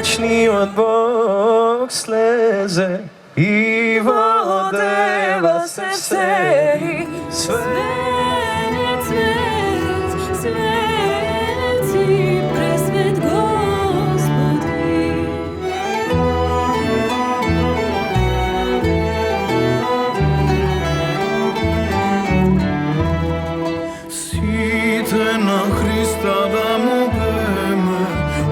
vječni od Bog sleze i vodeva se vseri. Svet, sveti, presvet Gospodi. Site na Hrista da mu beme,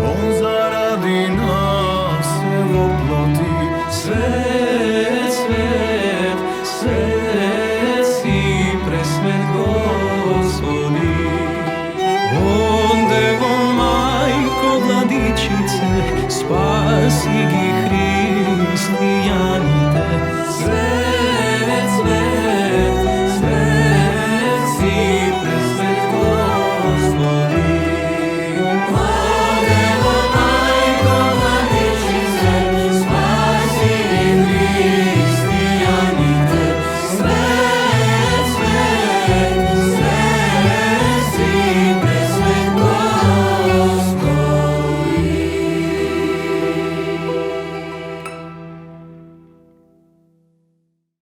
on zaradi nas se voploti. Svet, svet, svet si presvet Gospodi. On devo majko vladičice, spasi ih